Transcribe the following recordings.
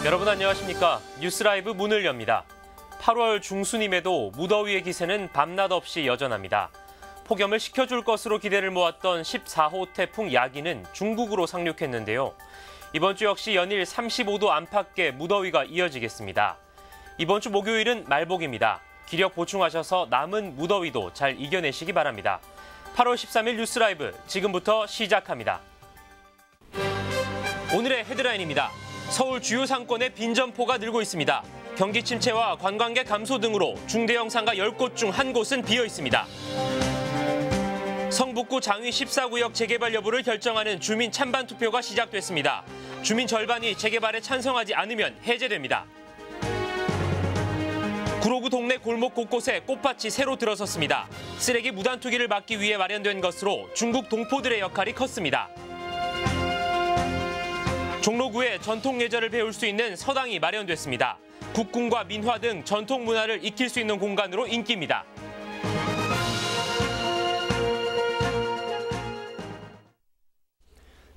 여러분 안녕하십니까? 뉴스라이브 문을 엽니다. 8월 중순임에도 무더위의 기세는 밤낮 없이 여전합니다. 폭염을 식혀줄 것으로 기대를 모았던 14호 태풍 야기는 중국으로 상륙했는데요. 이번 주 역시 연일 35도 안팎의 무더위가 이어지겠습니다. 이번 주 목요일은 말복입니다. 기력 보충하셔서 남은 무더위도 잘 이겨내시기 바랍니다. 8월 13일 뉴스라이브 지금부터 시작합니다. 오늘의 헤드라인입니다. 서울 주요 상권의 빈점포가 늘고 있습니다. 경기 침체와 관광객 감소 등으로 중대형 상가 10곳 중 1곳은 비어 있습니다. 성북구 장위 14구역 재개발 여부를 결정하는 주민 찬반 투표가 시작됐습니다. 주민 절반이 재개발에 찬성하지 않으면 해제됩니다. 구로구 동네 골목 곳곳에 꽃밭이 새로 들어섰습니다. 쓰레기 무단 투기를 막기 위해 마련된 것으로 중국 동포들의 역할이 컸습니다. 종로구에 전통 예절을 배울 수 있는 서당이 마련됐습니다. 국궁과 민화 등 전통 문화를 익힐 수 있는 공간으로 인기입니다.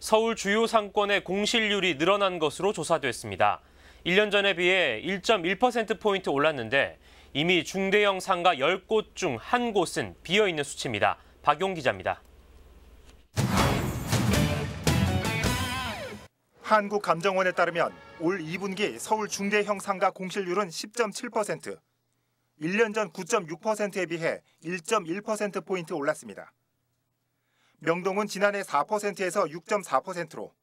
서울 주요 상권의 공실률이 늘어난 것으로 조사됐습니다. 1년 전에 비해 1.1%포인트 올랐는데 이미 중대형 상가 10곳 중 1곳은 비어있는 수치입니다. 박용 기자입니다. 한국감정원에 따르면 올 2분기 서울 중대형 상가 공실률은 10.7%, 1년 전 9.6%에 비해 1.1%포인트 올랐습니다. 명동은 지난해 4%에서 6.4%로,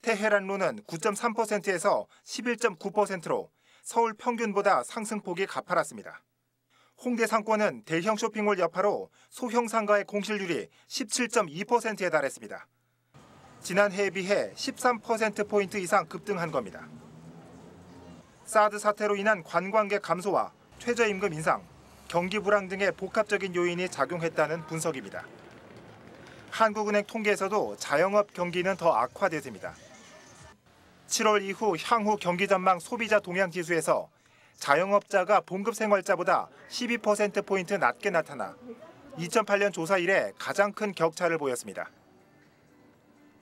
테헤란로는 9.3%에서 11.9%로 서울 평균보다 상승폭이 가팔랐습니다. 홍대 상권은 대형 쇼핑몰 여파로 소형 상가의 공실률이 17.2%에 달했습니다. 지난해에 비해 13%포인트 이상 급등한 겁니다. 사드 사태로 인한 관광객 감소와 최저임금 인상, 경기 불황 등의 복합적인 요인이 작용했다는 분석입니다. 한국은행 통계에서도 자영업 경기는 더 악화됐습니다. 7월 이후 향후 경기 전망 소비자 동향 지수에서 자영업자가 봉급 생활자보다 12%포인트 낮게 나타나 2008년 조사 이래 가장 큰 격차를 보였습니다.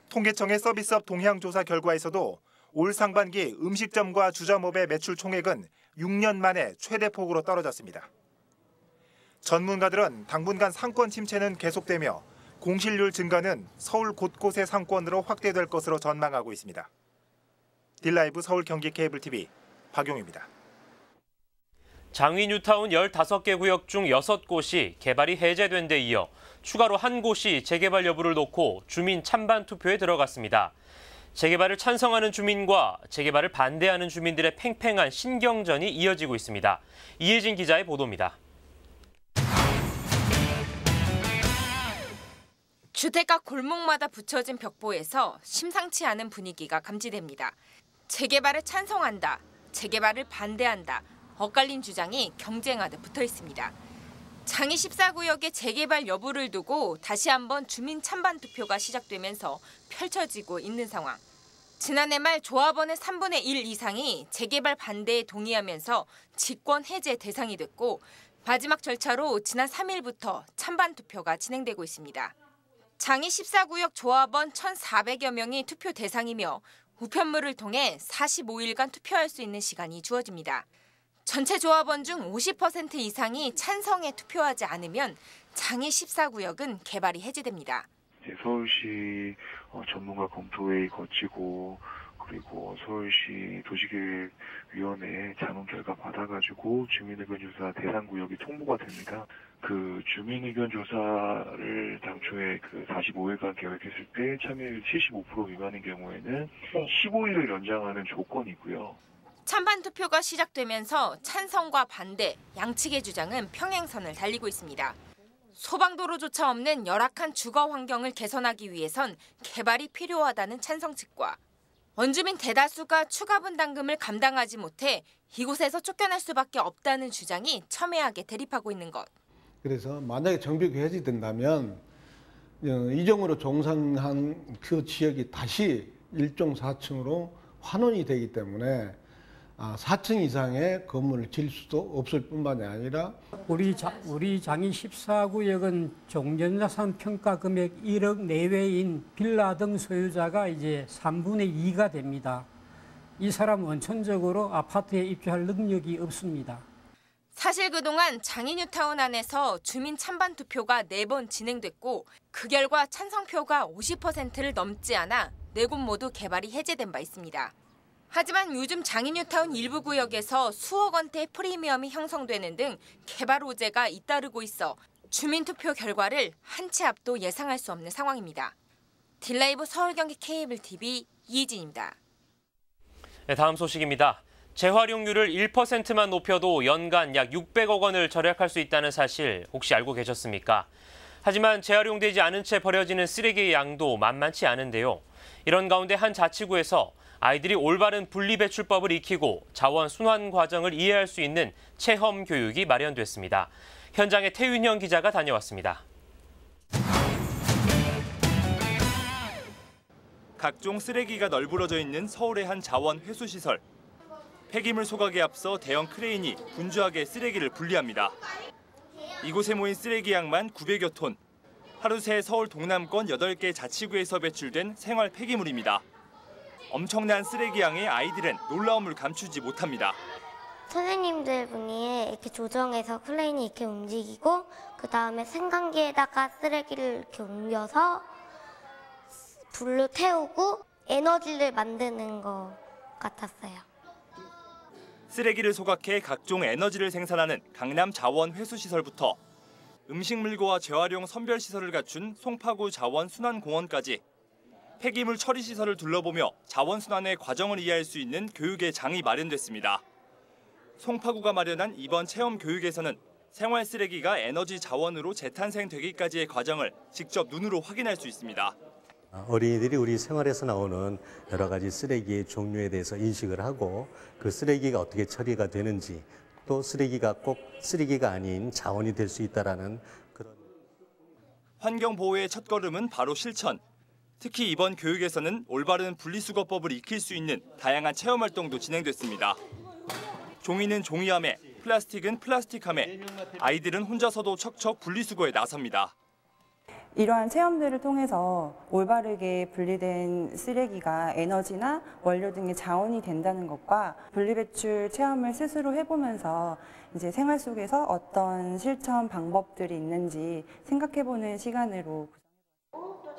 통계청의 서비스업 동향 조사 결과에서도 올 상반기 음식점과 주점업의 매출 총액은 6년 만에 최대폭으로 떨어졌습니다. 전문가들은 당분간 상권 침체는 계속되며 공실률 증가는 서울 곳곳의 상권으로 확대될 것으로 전망하고 있습니다. 딜라이브 서울 경기 케이블TV 박용입니다. 장위 뉴타운 15개 구역 중 6곳이 개발이 해제된 데 이어 추가로 1곳이 재개발 여부를 놓고 주민 찬반 투표에 들어갔습니다. 재개발을 찬성하는 주민과 재개발을 반대하는 주민들의 팽팽한 신경전이 이어지고 있습니다. 이혜진 기자의 보도입니다. 주택가 골목마다 붙여진 벽보에서 심상치 않은 분위기가 감지됩니다. 재개발을 찬성한다, 재개발을 반대한다, 엇갈린 주장이 경쟁하듯 붙어 있습니다. 장위 14구역의 재개발 여부를 두고 다시 한번 주민 찬반 투표가 시작되면서 펼쳐지고 있는 상황. 지난해 말 조합원의 3분의 1 이상이 재개발 반대에 동의하면서 직권 해제 대상이 됐고 마지막 절차로 지난 3일부터 찬반 투표가 진행되고 있습니다. 장위 14구역 조합원 1,400여 명이 투표 대상이며 우편물을 통해 45일간 투표할 수 있는 시간이 주어집니다. 전체 조합원 중 50% 이상이 찬성에 투표하지 않으면 장위 14구역은 개발이 해제됩니다. 서울시 전문가 검토회의 거치고 그리고 서울시 도시계획위원회 자문 결과 받아가지고 주민의견 조사 대상 구역이 통보가 됩니다. 그 주민의견 조사를 당초에 45일간 계획했을 때 참여율 75% 미만인 경우에는 15일을 연장하는 조건이고요. 찬반 투표가 시작되면서 찬성과 반대, 양측의 주장은 평행선을 달리고 있습니다. 소방도로조차 없는 열악한 주거 환경을 개선하기 위해선 개발이 필요하다는 찬성 측과 원주민 대다수가 추가 분담금을 감당하지 못해 이곳에서 쫓겨날 수밖에 없다는 주장이 첨예하게 대립하고 있는 것. 그래서 만약에 정비가 해제된다면 이정으로 종상한 그 지역이 다시 1종 4층으로 환원이 되기 때문에 4층 이상의 건물을 지을 수도 없을 뿐만이 아니라 우리 장위 14구역은 종전자산 평가 금액 1억 내외인 빌라 등 소유자가 이제 3분의 2가 됩니다. 이 사람 원천적으로 아파트에 입주할 능력이 없습니다. 사실 그동안 장인뉴타운 안에서 주민 찬반 투표가 4번 진행됐고 그 결과 찬성표가 50%를 넘지 않아 4곳 모두 개발이 해제된 바 있습니다. 하지만 요즘 장인뉴타운 일부 구역에서 수억 원대 프리미엄이 형성되는 등 개발 호재가 잇따르고 있어 주민투표 결과를 한 치 앞도 예상할 수 없는 상황입니다. 딜라이브 서울 경기 케이블 TV 이혜진입니다. 네, 다음 소식입니다. 재활용률을 1%만 높여도 연간 약 600억 원을 절약할 수 있다는 사실 혹시 알고 계셨습니까? 하지만 재활용되지 않은 채 버려지는 쓰레기의 양도 만만치 않은데요. 이런 가운데 한 자치구에서 아이들이 올바른 분리배출법을 익히고 자원 순환 과정을 이해할 수 있는 체험 교육이 마련됐습니다. 현장에 태윤형 기자가 다녀왔습니다. 각종 쓰레기가 널브러져 있는 서울의 한 자원 회수시설. 폐기물 소각에 앞서 대형 크레인이 분주하게 쓰레기를 분리합니다. 이곳에 모인 쓰레기 양만 900여 톤. 하루 새 서울 동남권 8개 자치구에서 배출된 생활 폐기물입니다. 엄청난 쓰레기 양에 아이들은 놀라움을 감추지 못합니다. 선생님들 분이 이렇게 조정해서 크레인이 이렇게 움직이고 그 다음에 생강기에다가 쓰레기를 이렇게 옮겨서 불로 태우고 에너지를 만드는 것 같았어요. 쓰레기를 소각해 각종 에너지를 생산하는 강남 자원 회수시설부터 음식물고와 재활용 선별시설을 갖춘 송파구 자원순환공원까지 폐기물 처리시설을 둘러보며 자원순환의 과정을 이해할 수 있는 교육의 장이 마련됐습니다. 송파구가 마련한 이번 체험 교육에서는 생활 쓰레기가 에너지 자원으로 재탄생되기까지의 과정을 직접 눈으로 확인할 수 있습니다. 어린이들이 우리 생활에서 나오는 여러 가지 쓰레기의 종류에 대해서 인식을 하고 그 쓰레기가 어떻게 처리가 되는지 또 쓰레기가 꼭 쓰레기가 아닌 자원이 될 수 있다라는 그런. 환경보호의 첫걸음은 바로 실천. 특히 이번 교육에서는 올바른 분리수거법을 익힐 수 있는 다양한 체험 활동도 진행됐습니다. 종이는 종이함에, 플라스틱은 플라스틱함에, 아이들은 혼자서도 척척 분리수거에 나섭니다. 이러한 체험들을 통해서 올바르게 분리된 쓰레기가 에너지나 원료 등의 자원이 된다는 것과 분리배출 체험을 스스로 해보면서 이제 생활 속에서 어떤 실천 방법들이 있는지 생각해보는 시간으로.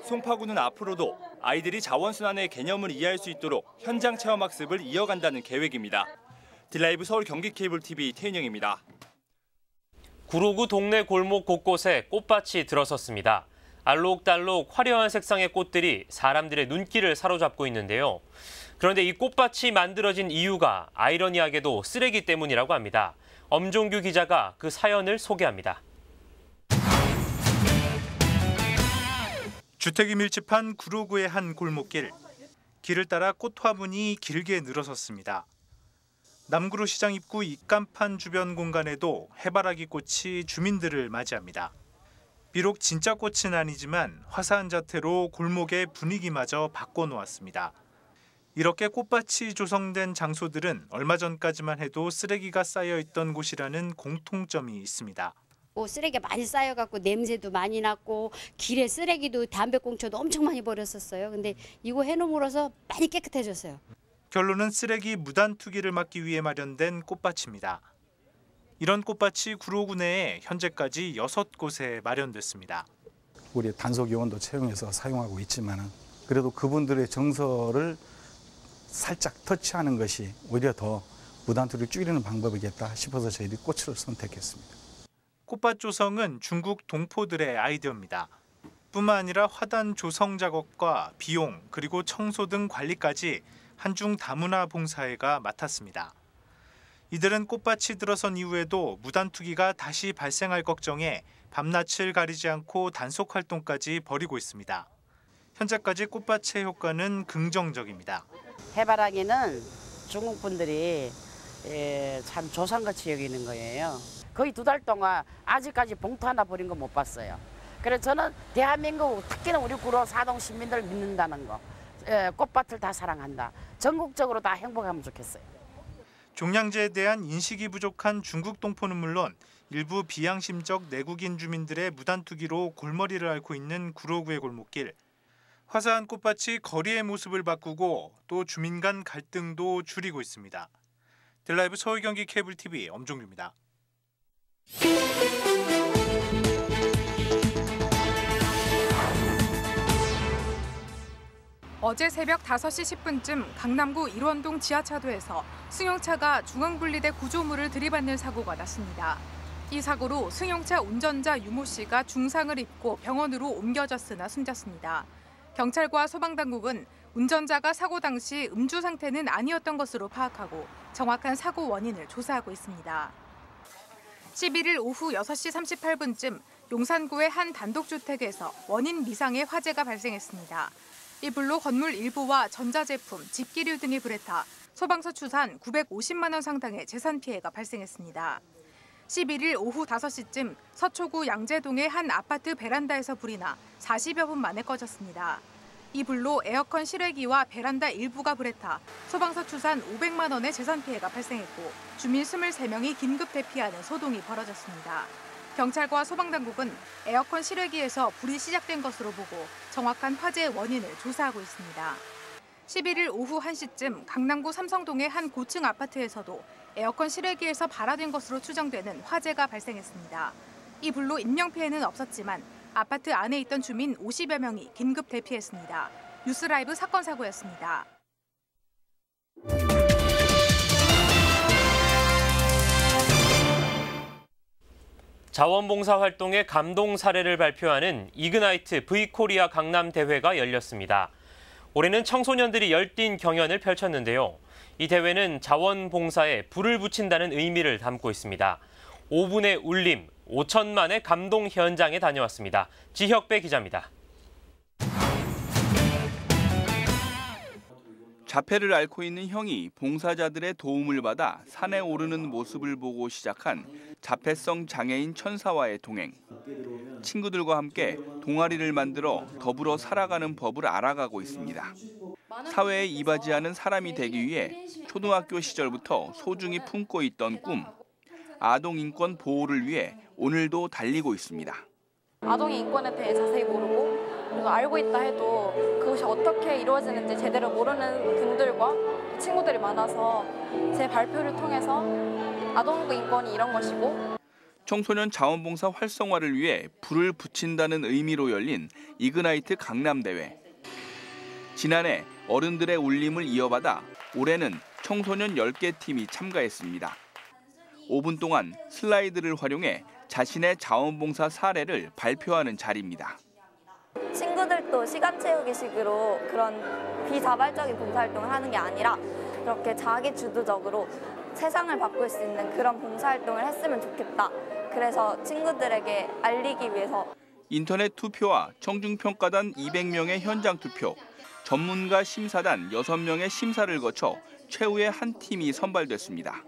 송파구는 앞으로도 아이들이 자원순환의 개념을 이해할 수 있도록 현장 체험 학습을 이어간다는 계획입니다. 딜라이브 서울 경기 케이블 TV 태인영입니다. 구로구 동네 골목 곳곳에 꽃밭이 들어섰습니다. 알록달록 화려한 색상의 꽃들이 사람들의 눈길을 사로잡고 있는데요. 그런데 이 꽃밭이 만들어진 이유가 아이러니하게도 쓰레기 때문이라고 합니다. 엄종규 기자가 그 사연을 소개합니다. 주택이 밀집한 구로구의 한 골목길. 길을 따라 꽃 화분이 길게 늘어섰습니다. 남구로 시장 입구 입간판 주변 공간에도 해바라기 꽃이 주민들을 맞이합니다. 비록 진짜 꽃은 아니지만 화사한 자태로 골목의 분위기마저 바꿔놓았습니다. 이렇게 꽃밭이 조성된 장소들은 얼마 전까지만 해도 쓰레기가 쌓여있던 곳이라는 공통점이 있습니다. 쓰레기가 많이 쌓여갖고 냄새도 많이 났고 길에 쓰레기도 담배꽁초도 엄청 많이 버렸었어요. 근데 이거 해놓음으로써 많이 깨끗해졌어요. 결론은 쓰레기 무단 투기를 막기 위해 마련된 꽃밭입니다. 이런 꽃밭이 구로구 내에 현재까지 6곳에 마련됐습니다. 우리 단속요원도 채용해서 사용하고 있지만 그래도 그분들의 정서를 살짝 터치하는 것이 오히려 더 무단 투기를 줄이는 방법이겠다 싶어서 저희들이 꽃을 선택했습니다. 꽃밭 조성은 중국 동포들의 아이디어입니다. 뿐만 아니라 화단 조성 작업과 비용 그리고 청소 등 관리까지 한중 다문화 봉사회가 맡았습니다. 이들은 꽃밭이 들어선 이후에도 무단 투기가 다시 발생할 걱정에 밤낮을 가리지 않고 단속 활동까지 벌이고 있습니다. 현재까지 꽃밭의 효과는 긍정적입니다. 해바라기는 중국 분들이 참 조상같이 여기는 거예요. 거의 2달 동안 아직까지 봉투 하나 버린 거 못 봤어요. 그래서 저는 대한민국 특히나 우리 구로 사동 시민들 믿는다는 거. 꽃밭을 다 사랑한다. 전국적으로 다 행복하면 좋겠어요. 종량제에 대한 인식이 부족한 중국 동포는 물론 일부 비양심적 내국인 주민들의 무단 투기로 골머리를 앓고 있는 구로구의 골목길. 화사한 꽃밭이 거리의 모습을 바꾸고 또 주민 간 갈등도 줄이고 있습니다. 델라이브 서울 경기 케이블 TV 엄종규입니다. 어제 새벽 5시 10분쯤 강남구 일원동 지하차도에서 승용차가 중앙분리대 구조물을 들이받는 사고가 났습니다. 이 사고로 승용차 운전자 유모 씨가 중상을 입고 병원으로 옮겨졌으나 숨졌습니다. 경찰과 소방당국은 운전자가 사고 당시 음주 상태는 아니었던 것으로 파악하고 정확한 사고 원인을 조사하고 있습니다. 11일 오후 6시 38분쯤 용산구의 한 단독주택에서 원인 미상의 화재가 발생했습니다. 이 불로 건물 일부와 전자제품, 집기류 등이 불에 타 소방서 추산 950만 원 상당의 재산 피해가 발생했습니다. 11일 오후 5시쯤 서초구 양재동의 한 아파트 베란다에서 불이 나 40여 분 만에 꺼졌습니다. 이 불로 에어컨 실외기와 베란다 일부가 불에 타 소방서 추산 500만 원의 재산 피해가 발생했고 주민 23명이 긴급 대피하는 소동이 벌어졌습니다. 경찰과 소방당국은 에어컨 실외기에서 불이 시작된 것으로 보고 정확한 화재의 원인을 조사하고 있습니다. 11일 오후 1시쯤 강남구 삼성동의 한 고층 아파트에서도 에어컨 실외기에서 발화된 것으로 추정되는 화재가 발생했습니다. 이 불로 인명피해는 없었지만 아파트 안에 있던 주민 50여 명이 긴급 대피했습니다. 뉴스라이브 사건 사고였습니다. 자원봉사 활동의 감동 사례를 발표하는 이그나이트 V코리아 강남 대회가 열렸습니다. 올해는 청소년들이 열띤 경연을 펼쳤는데요. 이 대회는 자원봉사에 불을 붙인다는 의미를 담고 있습니다. 5분의 울림, 5천만의 감동 현장에 다녀왔습니다. 지혁배 기자입니다. 자폐를 앓고 있는 형이 봉사자들의 도움을 받아 산에 오르는 모습을 보고 시작한 자폐성 장애인 천사와의 동행. 친구들과 함께 동아리를 만들어 더불어 살아가는 법을 알아가고 있습니다. 사회에 이바지하는 사람이 되기 위해 초등학교 시절부터 소중히 품고 있던 꿈, 아동 인권 보호를 위해 오늘도 달리고 있습니다. 아동의 인권에 대해 자세히 모르고 그리고 알고 있다 해도 그것이 어떻게 이루어지는지 제대로 모르는 분들과 친구들이 많아서 제 발표를 통해서 아동 인권이 이런 것이고 청소년 자원봉사 활성화를 위해 불을 붙인다는 의미로 열린 이그나이트 강남대회. 지난해 어른들의 울림을 이어받아 올해는 청소년 10개 팀이 참가했습니다. 5분 동안 슬라이드를 활용해 자신의 자원봉사 사례를 발표하는 자리입니다. 친구들도 시간 채우기식으로 그런 비자발적인 봉사활동을 하는 게 아니라 그렇게 자기 주도적으로 세상을 바꿀 수 있는 그런 봉사활동을 했으면 좋겠다. 그래서 친구들에게 알리기 위해서 인터넷 투표와 청중평가단 200명의 현장 투표, 전문가 심사단 6명의 심사를 거쳐 최후의 한 팀이 선발됐습니다.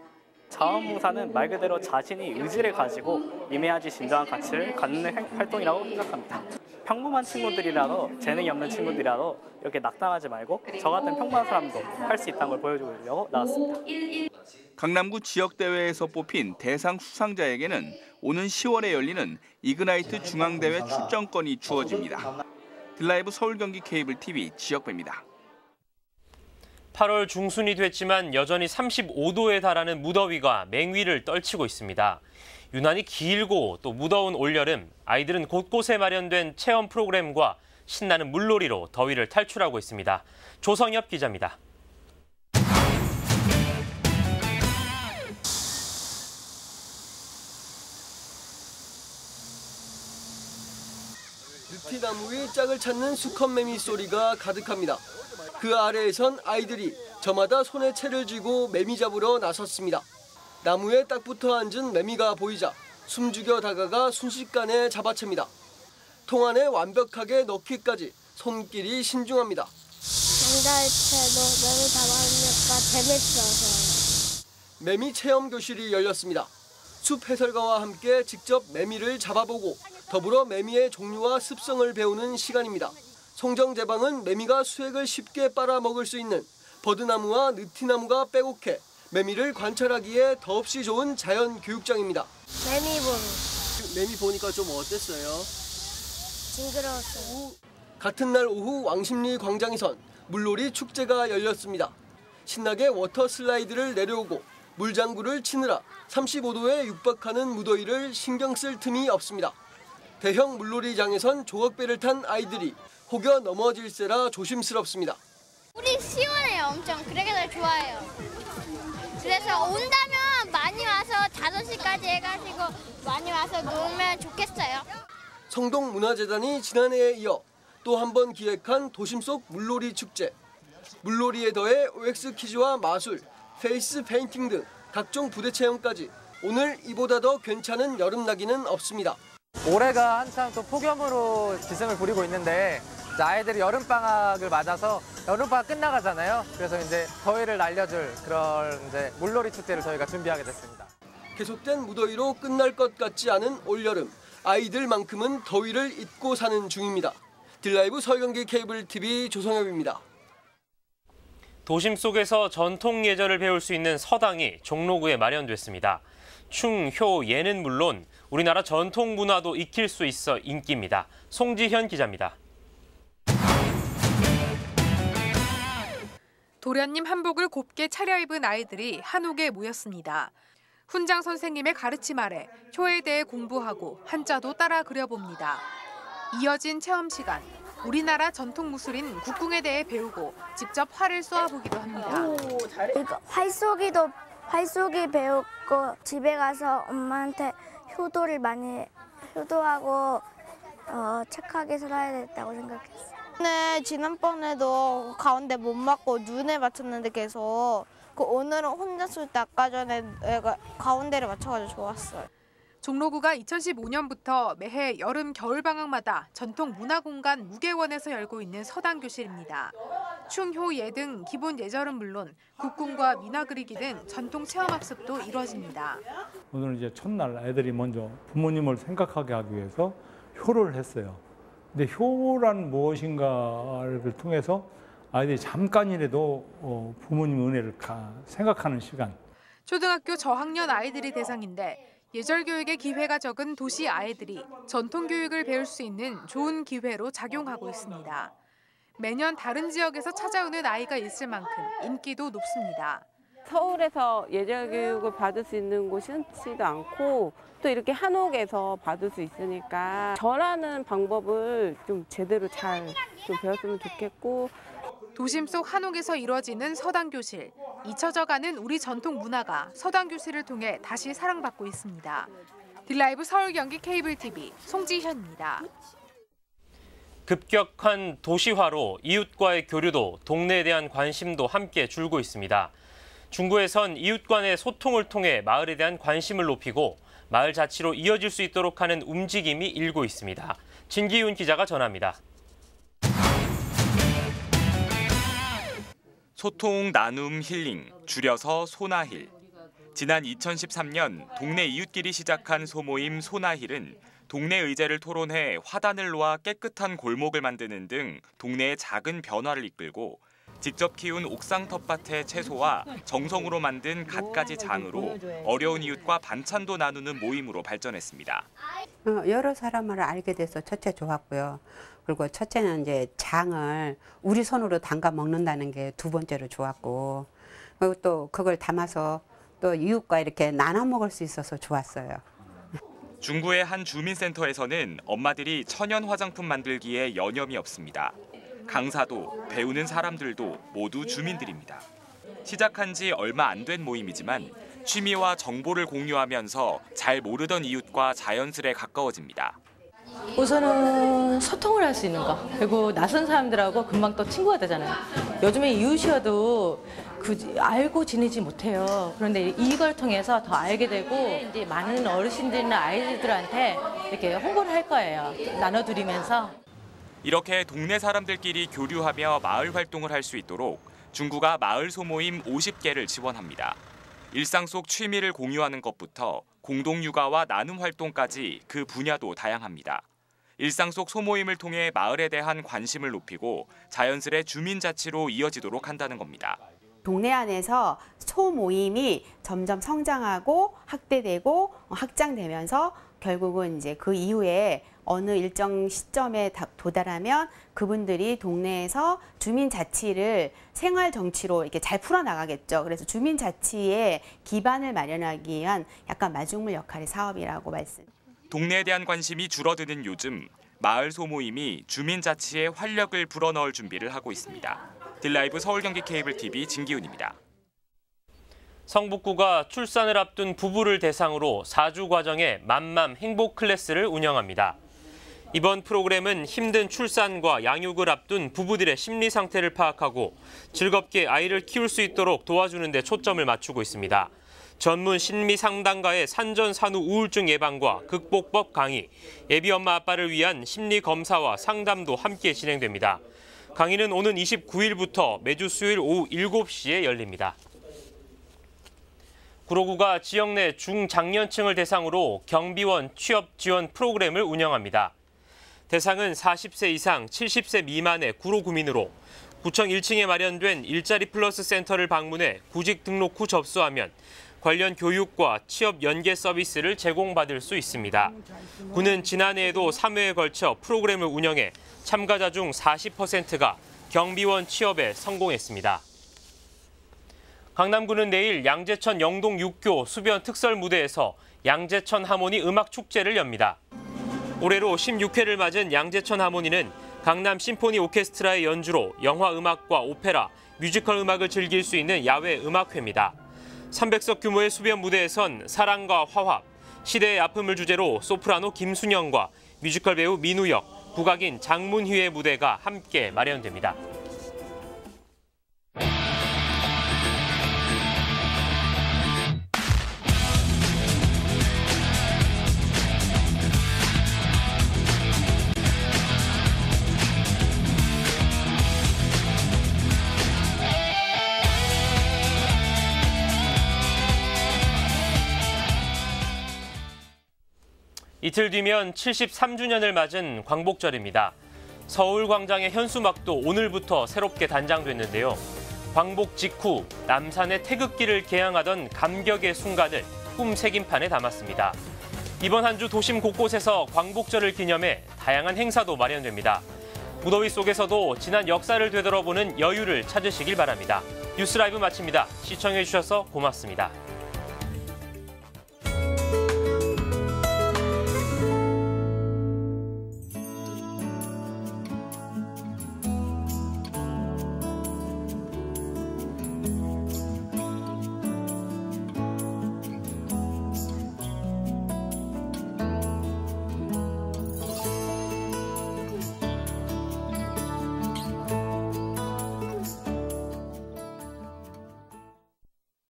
자원봉사는 말 그대로 자신이 의지를 가지고 임해야지 진정한 가치를 갖는 활동이라고 생각합니다. 평범한 친구들이라도 재능이 없는 친구들이라도 이렇게 낙담하지 말고 저 같은 평범한 사람도 할 수 있다는 걸 보여주려고 나왔습니다. 강남구 지역대회에서 뽑힌 대상 수상자에게는 오는 10월에 열리는 이그나이트 중앙대회 출전권이 주어집니다. 딜라이브 서울 경기 케이블 TV 지역배입니다. 8월 중순이 됐지만 여전히 35도에 달하는 무더위가 맹위를 떨치고 있습니다. 유난히 길고 또 무더운 올여름, 아이들은 곳곳에 마련된 체험 프로그램과 신나는 물놀이로 더위를 탈출하고 있습니다. 조성엽 기자입니다. 느티나무 위의 짝을 찾는 수컷매미 소리가 가득합니다. 그 아래에선 아이들이 저마다 손에 채를 쥐고 매미 잡으러 나섰습니다. 나무에 딱 붙어 앉은 매미가 보이자 숨죽여 다가가 순식간에 잡아챕니다. 통 안에 완벽하게 넣기까지 손길이 신중합니다. 전자일체도 매미 잡아보니까 재밌어서요. 매미 체험 교실이 열렸습니다. 숲 해설가와 함께 직접 매미를 잡아보고 더불어 매미의 종류와 습성을 배우는 시간입니다. 송정제방은 매미가 수액을 쉽게 빨아먹을 수 있는 버드나무와 느티나무가 빼곡해 매미를 관찰하기에 더없이 좋은 자연 교육장입니다. 매미 보니. 매미 보니까 좀 어땠어요? 징그러웠어요. 같은 날 오후 왕십리 광장에선 물놀이 축제가 열렸습니다. 신나게 워터 슬라이드를 내려오고 물장구를 치느라 35도에 육박하는 무더위를 신경 쓸 틈이 없습니다. 대형 물놀이장에선 조각배를 탄 아이들이 혹여 넘어질세라 조심스럽습니다. 우리 시원해요, 엄청. 그래서 좋아해요. 그래서 온다면 많이 와서 5시까지 해가지고 많이 와서 놀면 좋겠어요. 성동문화재단이 지난해에 이어 또 한 번 기획한 도심 속 물놀이 축제. 물놀이에 더해 OX 퀴즈와 마술, 페이스 페인팅 등 각종 부대 체험까지 오늘 이보다 더 괜찮은 여름나기는 없습니다. 올해가 한참 또 폭염으로 기승을 부리고 있는데 아이들이 여름방학을 맞아서 여름방학 끝나가잖아요. 그래서 이제 더위를 날려줄 그런 이제 물놀이 축제를 저희가 준비하게 됐습니다. 계속된 무더위로 끝날 것 같지 않은 올여름. 아이들만큼은 더위를 잊고 사는 중입니다. 딜라이브 서경기 케이블 TV 조성엽입니다. 도심 속에서 전통 예절을 배울 수 있는 서당이 종로구에 마련됐습니다. 충, 효, 예는 물론 우리나라 전통 문화도 익힐 수 있어 인기입니다. 송지현 기자입니다. 도련님 한복을 곱게 차려입은 아이들이 한옥에 모였습니다. 훈장 선생님의 가르침 아래 효에 대해 공부하고 한자도 따라 그려봅니다. 이어진 체험 시간, 우리나라 전통 무술인 국궁에 대해 배우고 직접 활을 쏘아보기도 합니다. 활쏘기 배우고 집에 가서 엄마한테 효도하고 착하게 살아야 되겠다고 생각했어요. 네, 지난번에도 가운데 못 맞고 눈에 맞췄는데 계속 오늘은 혼자 쏠 때 아까 전에 애가 가운데를 맞춰가지고 좋았어요. 종로구가 2015년부터 매해 여름 겨울 방학마다 전통 문화공간 무계원에서 열고 있는 서당교실입니다. 충, 효, 예 등 기본 예절은 물론 국궁과 민화 그리기 등 전통 체험학습도 이루어집니다. 오늘 이제 첫날 애들이 먼저 부모님을 생각하게 하기 위해서 효를 했어요. 근데 효란 무엇인가를 통해서 아이들이 잠깐이라도 부모님 은혜를 생각하는 시간. 초등학교 저학년 아이들이 대상인데 예절 교육의 기회가 적은 도시 아이들이 전통 교육을 배울 수 있는 좋은 기회로 작용하고 있습니다. 매년 다른 지역에서 찾아오는 아이가 있을 만큼 인기도 높습니다. 서울에서 예절 교육을 받을 수 있는 곳이 흔치도 않고 또 이렇게 한옥에서 받을 수 있으니까 절하는 방법을 좀 제대로 잘 좀 배웠으면 좋겠고. 도심 속 한옥에서 이루어지는 서당교실. 잊혀져가는 우리 전통 문화가 서당교실을 통해 다시 사랑받고 있습니다. 딜라이브 서울 경기 케이블 TV 송지현입니다. 급격한 도시화로 이웃과의 교류도 동네에 대한 관심도 함께 줄고 있습니다. 중구에선 이웃 간의 소통을 통해 마을에 대한 관심을 높이고 마을 자치로 이어질 수 있도록 하는 움직임이 일고 있습니다. 진기훈 기자가 전합니다. 소통, 나눔, 힐링, 줄여서 소나힐. 지난 2013년 동네 이웃끼리 시작한 소모임 소나힐은 동네 의제를 토론해 화단을 놓아 깨끗한 골목을 만드는 등 동네의 작은 변화를 이끌고 직접 키운 옥상 텃밭의 채소와 정성으로 만든 갖가지 장으로 어려운 이웃과 반찬도 나누는 모임으로 발전했습니다. 여러 사람을 알게 돼서 첫째 좋았고요. 그리고 첫째는 이제 장을 우리 손으로 담가 먹는다는 게 두 번째로 좋았고, 그리고 또 그걸 담아서 또 이웃과 이렇게 나눠 먹을 수 있어서 좋았어요. 중구의 한 주민센터에서는 엄마들이 천연 화장품 만들기에 여념이 없습니다. 강사도 배우는 사람들도 모두 주민들입니다. 시작한 지 얼마 안 된 모임이지만 취미와 정보를 공유하면서 잘 모르던 이웃과 자연스레 가까워집니다. 우선은 소통을 할 수 있는 거, 그리고 낯선 사람들하고 금방 또 친구가 되잖아요. 요즘에 이웃이어도 알고 지내지 못해요. 그런데 이걸 통해서 더 알게 되고 이제 많은 어르신들이나 아이들한테 이렇게 홍보를 할 거예요. 나눠드리면서. 이렇게 동네 사람들끼리 교류하며 마을 활동을 할 수 있도록 중구가 마을 소모임 50개를 지원합니다. 일상 속 취미를 공유하는 것부터 공동육아와 나눔 활동까지 그 분야도 다양합니다. 일상 속 소모임을 통해 마을에 대한 관심을 높이고 자연스레 주민자치로 이어지도록 한다는 겁니다. 동네 안에서 소모임이 점점 성장하고 확대되고 확장되면서 결국은 이제 그 이후에 어느 일정 시점에 도달하면 그분들이 동네에서 주민자치를 생활정치로 이렇게 잘 풀어나가겠죠. 그래서 주민자치의 기반을 마련하기 위한 약간 마중물 역할의 사업이라고 말씀. 동네에 대한 관심이 줄어드는 요즘 마을 소모임이 주민자치에 활력을 불어넣을 준비를 하고 있습니다. 딜라이브 서울경기 케이블 TV 진기훈입니다. 성북구가 출산을 앞둔 부부를 대상으로 4주 과정의 맘맘 행복 클래스를 운영합니다. 이번 프로그램은 힘든 출산과 양육을 앞둔 부부들의 심리 상태를 파악하고 즐겁게 아이를 키울 수 있도록 도와주는 데 초점을 맞추고 있습니다. 전문 심리 상담가의 산전산후 우울증 예방과 극복법 강의, 예비 엄마 아빠를 위한 심리 검사와 상담도 함께 진행됩니다. 강의는 오는 29일부터 매주 수요일 오후 7시에 열립니다. 구로구가 지역 내 중장년층을 대상으로 경비원 취업 지원 프로그램을 운영합니다. 대상은 40세 이상 70세 미만의 구로구민으로 구청 1층에 마련된 일자리 플러스 센터를 방문해 구직 등록 후 접수하면 관련 교육과 취업 연계 서비스를 제공받을 수 있습니다. 구는 지난해에도 3회에 걸쳐 프로그램을 운영해 참가자 중 40%가 경비원 취업에 성공했습니다. 강남구는 내일 양재천 영동 6교 수변 특설 무대에서 양재천 하모니 음악 축제를 엽니다. 올해로 16회를 맞은 양재천 하모니는 강남 심포니 오케스트라의 연주로 영화 음악과 오페라, 뮤지컬 음악을 즐길 수 있는 야외 음악회입니다. 300석 규모의 수변 무대에선 사랑과 화합, 시대의 아픔을 주제로 소프라노 김순영과 뮤지컬 배우 민우역, 국악인 장문휘의 무대가 함께 마련됩니다. 이틀 뒤면 73주년을 맞은 광복절입니다. 서울광장의 현수막도 오늘부터 새롭게 단장됐는데요. 광복 직후 남산의 태극기를 개양하던 감격의 순간을 꿈새김판에 담았습니다. 이번 한 주 도심 곳곳에서 광복절을 기념해 다양한 행사도 마련됩니다. 무더위 속에서도 지난 역사를 되돌아보는 여유를 찾으시길 바랍니다. 뉴스라이브 마칩니다. 시청해주셔서 고맙습니다.